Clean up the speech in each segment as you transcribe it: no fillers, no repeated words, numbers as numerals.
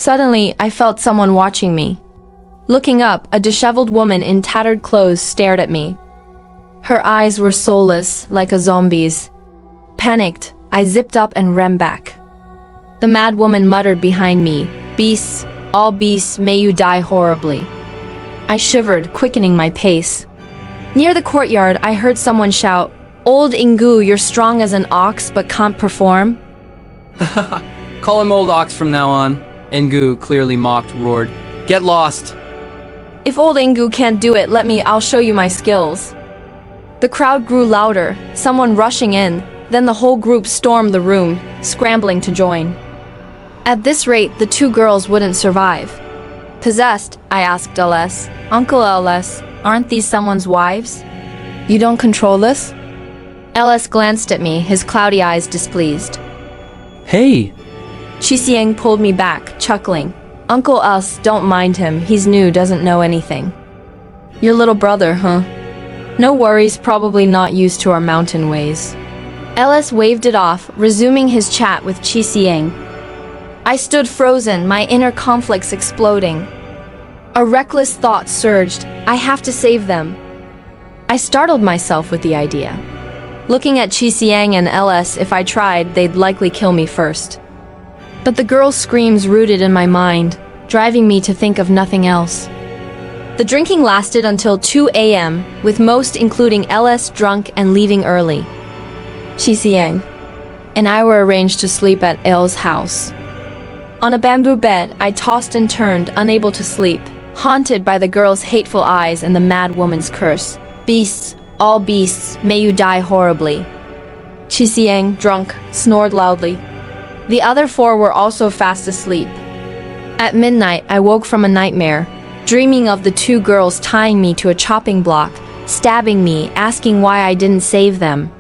Suddenly, I felt someone watching me. Looking up, a disheveled woman in tattered clothes stared at me. Her eyes were soulless, like a zombie's. Panicked, I zipped up and ran back. The mad woman muttered behind me, "Beasts, all beasts, may you die horribly." I shivered, quickening my pace. Near the courtyard, I heard someone shout, "Old Ingu, you're strong as an ox but can't perform?" Call him Old Ox from now on. Engu, clearly mocked, roared, "Get lost!" "If old Ingu can't do it, I'll show you my skills." The crowd grew louder, someone rushing in, then the whole group stormed the room, scrambling to join. At this rate, the two girls wouldn't survive. Possessed, I asked LS. "Uncle LS, aren't these someone's wives? You don't control this?" LS glanced at me, his cloudy eyes displeased. Hey! Qisiang pulled me back, chuckling. "Uncle Us, don't mind him, he's new, doesn't know anything." "Your little brother, huh? No worries, probably not used to our mountain ways." LS waved it off, resuming his chat with Qisiang. I stood frozen, my inner conflicts exploding. A reckless thought surged, I have to save them. I startled myself with the idea. Looking at Qisiang and LS, if I tried, they'd likely kill me first. But the girl's screams rooted in my mind, driving me to think of nothing else. The drinking lasted until 2 a.m., with most including LS drunk and leaving early. Qisiang and I were arranged to sleep at L's house. On a bamboo bed, I tossed and turned, unable to sleep, haunted by the girl's hateful eyes and the mad woman's curse. "Beasts, all beasts, may you die horribly." Qisiang, drunk, snored loudly. The other four were also fast asleep. At midnight, I woke from a nightmare, dreaming of the two girls tying me to a chopping block, stabbing me, asking why I didn't save them.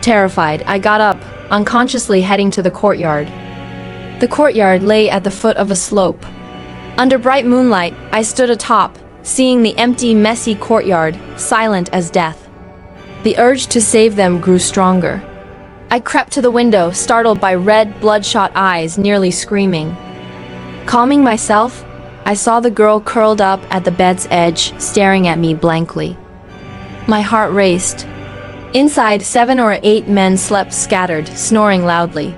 Terrified, I got up, unconsciously heading to the courtyard. The courtyard lay at the foot of a slope. Under bright moonlight, I stood atop, seeing the empty, messy courtyard, silent as death. The urge to save them grew stronger. I crept to the window, startled by red, bloodshot eyes, nearly screaming. Calming myself, I saw the girl curled up at the bed's edge, staring at me blankly. My heart raced. Inside, 7 or 8 men slept scattered, snoring loudly.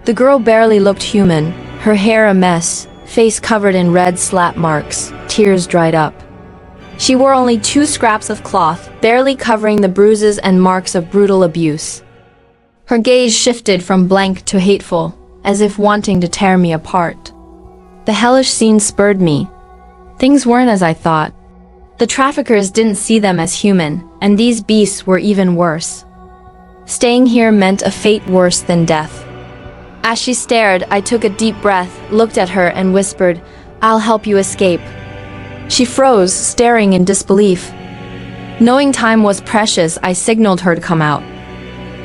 The girl barely looked human, her hair a mess, face covered in red slap marks, tears dried up. She wore only 2 scraps of cloth, barely covering the bruises and marks of brutal abuse. Her gaze shifted from blank to hateful, as if wanting to tear me apart. The hellish scene spurred me. Things weren't as I thought. The traffickers didn't see them as human, and these beasts were even worse. Staying here meant a fate worse than death. As she stared, I took a deep breath, looked at her and whispered, "I'll help you escape." She froze, staring in disbelief. Knowing time was precious, I signaled her to come out.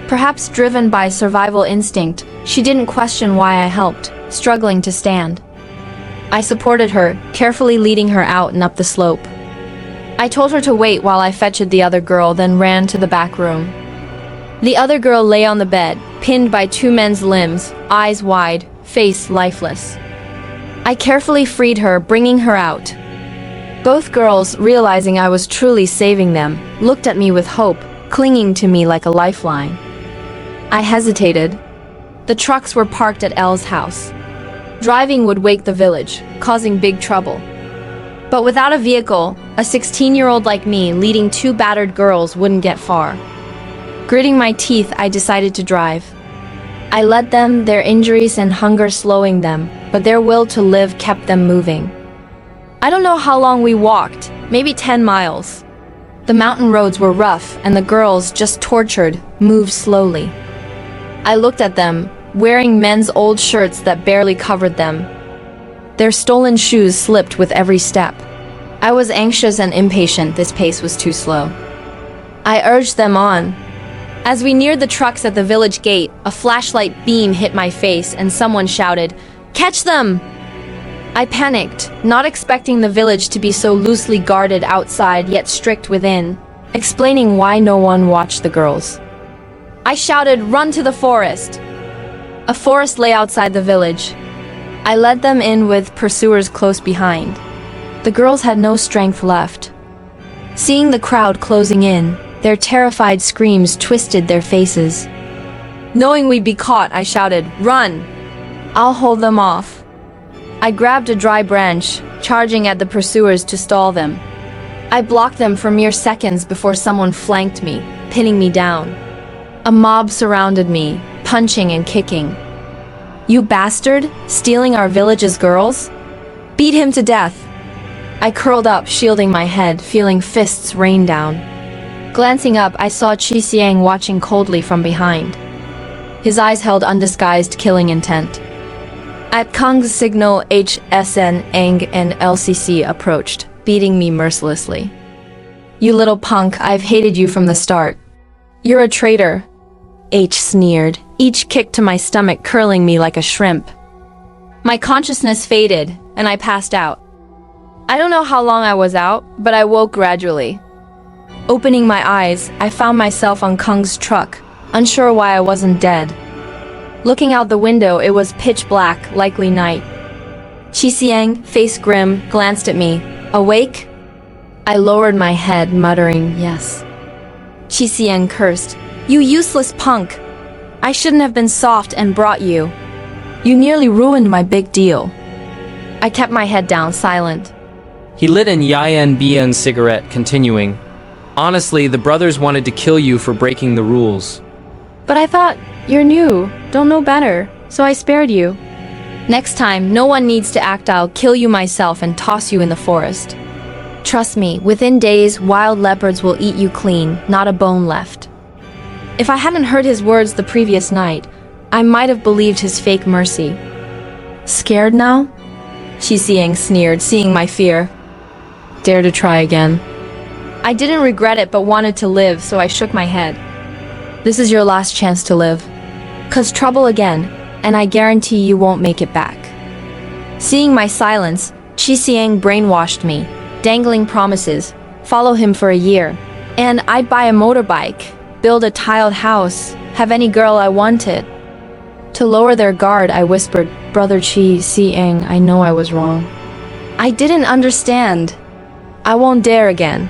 Perhaps driven by survival instinct, she didn't question why I helped, struggling to stand. I supported her, carefully leading her out and up the slope. I told her to wait while I fetched the other girl, then ran to the back room. The other girl lay on the bed, pinned by 2 men's limbs, eyes wide, face lifeless. I carefully freed her, bringing her out. Both girls, realizing I was truly saving them, looked at me with hope, clinging to me like a lifeline. I hesitated. The trucks were parked at L's house. Driving would wake the village, causing big trouble. But without a vehicle, a 16-year-old like me leading 2 battered girls wouldn't get far. Gritting my teeth, I decided to drive. I led them, their injuries and hunger slowing them, but their will to live kept them moving. I don't know how long we walked, maybe 10 miles. The mountain roads were rough, and the girls, just tortured, moved slowly. I looked at them, wearing men's old shirts that barely covered them. Their stolen shoes slipped with every step. I was anxious and impatient, this pace was too slow. I urged them on. As we neared the trucks at the village gate, a flashlight beam hit my face and someone shouted, "Catch them!" I panicked, not expecting the village to be so loosely guarded outside yet strict within, explaining why no one watched the girls. I shouted, "Run to the forest!" A forest lay outside the village. I led them in with pursuers close behind. The girls had no strength left. Seeing the crowd closing in, their terrified screams twisted their faces. Knowing we'd be caught, I shouted, "Run! I'll hold them off." I grabbed a dry branch, charging at the pursuers to stall them. I blocked them for mere seconds before someone flanked me, pinning me down. A mob surrounded me, punching and kicking. "You bastard, stealing our village's girls? Beat him to death!" I curled up, shielding my head, feeling fists rain down. Glancing up, I saw Qi Xiang watching coldly from behind. His eyes held undisguised killing intent. At Kang's signal, HSN, Ang, and LCC approached, beating me mercilessly. "You little punk, I've hated you from the start. You're a traitor," H sneered, each kick to my stomach curling me like a shrimp. My consciousness faded, and I passed out. I don't know how long I was out, but I woke gradually. Opening my eyes, I found myself on Kang's truck, unsure why I wasn't dead. Looking out the window, it was pitch black, likely night. Qi Xiang, face grim, glanced at me. "Awake?" I lowered my head, muttering, "Yes." Qi Xiang cursed, "You useless punk! I shouldn't have been soft and brought you. You nearly ruined my big deal." I kept my head down, silent. He lit an Yan Bian cigarette, continuing, "Honestly, the brothers wanted to kill you for breaking the rules." "But I thought, you're new, don't know better, so I spared you. Next time, no one needs to act. I'll kill you myself and toss you in the forest. Trust me, within days, wild leopards will eat you clean, not a bone left." If I hadn't heard his words the previous night, I might have believed his fake mercy. "Scared now?" Qi Xiang sneered, seeing my fear. "Dare to try again." I didn't regret it but wanted to live, so I shook my head. "This is your last chance to live. 'Cause trouble again, and I guarantee you won't make it back." Seeing my silence, Qi Xiang brainwashed me, dangling promises, follow him for a year, and I'd buy a motorbike, build a tiled house, have any girl I wanted. To lower their guard, I whispered, "Brother Qi Xiang, I know I was wrong. I didn't understand. I won't dare again.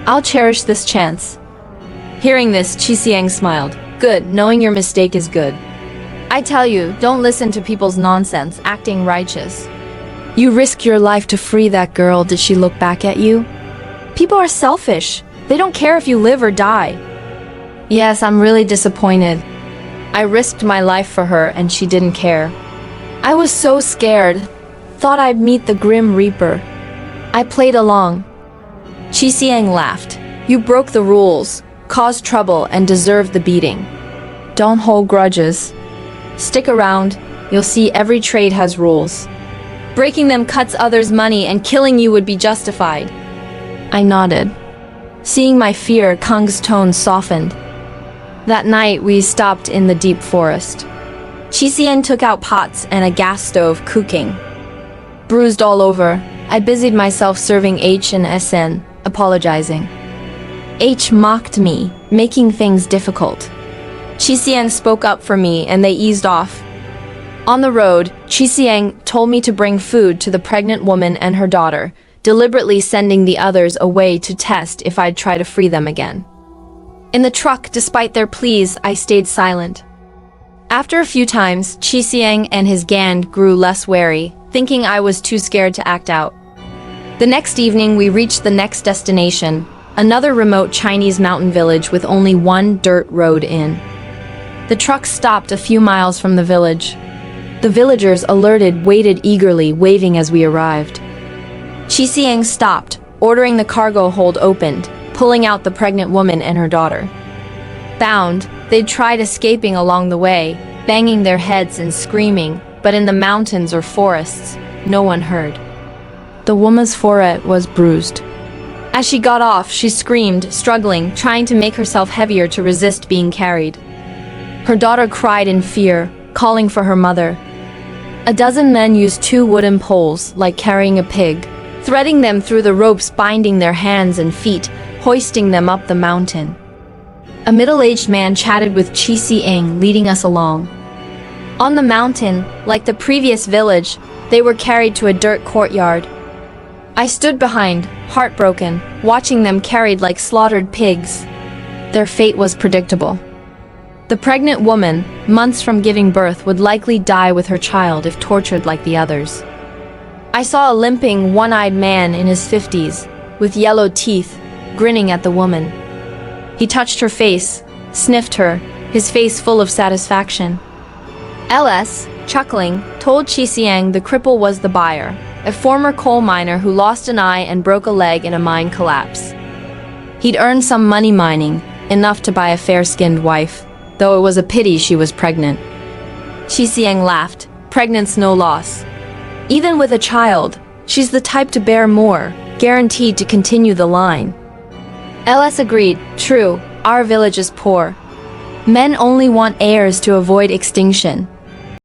I'll cherish this chance." Hearing this, Qi Xiang smiled. "Good, knowing your mistake is good. I tell you, don't listen to people's nonsense, acting righteous. You risk your life to free that girl. Did she look back at you? People are selfish. They don't care if you live or die." "Yes, I'm really disappointed. I risked my life for her and she didn't care. I was so scared. Thought I'd meet the Grim Reaper. I played along." Qi Xiang laughed. "You broke the rules, caused trouble, and deserved the beating. Don't hold grudges. Stick around, you'll see every trade has rules. Breaking them cuts others' money and killing you would be justified." I nodded. Seeing my fear, Kang's tone softened. That night, we stopped in the deep forest. Qi Xiang took out pots and a gas stove, cooking. Bruised all over, I busied myself serving H and SN, apologizing. H mocked me, making things difficult. Qi Xiang spoke up for me and they eased off. On the road, Qi Xiang told me to bring food to the pregnant woman and her daughter, deliberately sending the others away to test if I'd try to free them again. In the truck, despite their pleas, I stayed silent. After a few times, Qi Xiang and his gang grew less wary, thinking I was too scared to act out. The next evening, we reached the next destination, another remote Chinese mountain village with only one dirt road in. The truck stopped a few miles from the village. The villagers, alerted, waited eagerly, waving as we arrived. Qi Xiang stopped, ordering the cargo hold opened, pulling out the pregnant woman and her daughter. Bound, they'd tried escaping along the way, banging their heads and screaming, but in the mountains or forests, no one heard. The woman's forehead was bruised. As she got off, she screamed, struggling, trying to make herself heavier to resist being carried. Her daughter cried in fear, calling for her mother. A dozen men used 2 wooden poles, like carrying a pig, threading them through the ropes binding their hands and feet, hoisting them up the mountain. A middle-aged man chatted with Qi Xiang, leading us along. On the mountain, like the previous village, they were carried to a dirt courtyard. I stood behind, heartbroken, watching them carried like slaughtered pigs. Their fate was predictable. The pregnant woman, months from giving birth, would likely die with her child if tortured like the others. I saw a limping, one-eyed man in his 50s, with yellow teeth, grinning at the woman. He touched her face, sniffed her, his face full of satisfaction. LS, chuckling, told Qisiang the cripple was the buyer, a former coal miner who lost an eye and broke a leg in a mine collapse. He'd earned some money mining, enough to buy a fair-skinned wife, though it was a pity she was pregnant. Qisiang laughed. Pregnant's no loss. Even with a child, she's the type to bear more, guaranteed to continue the line. LS agreed. True, our village is poor. Men only want heirs to avoid extinction.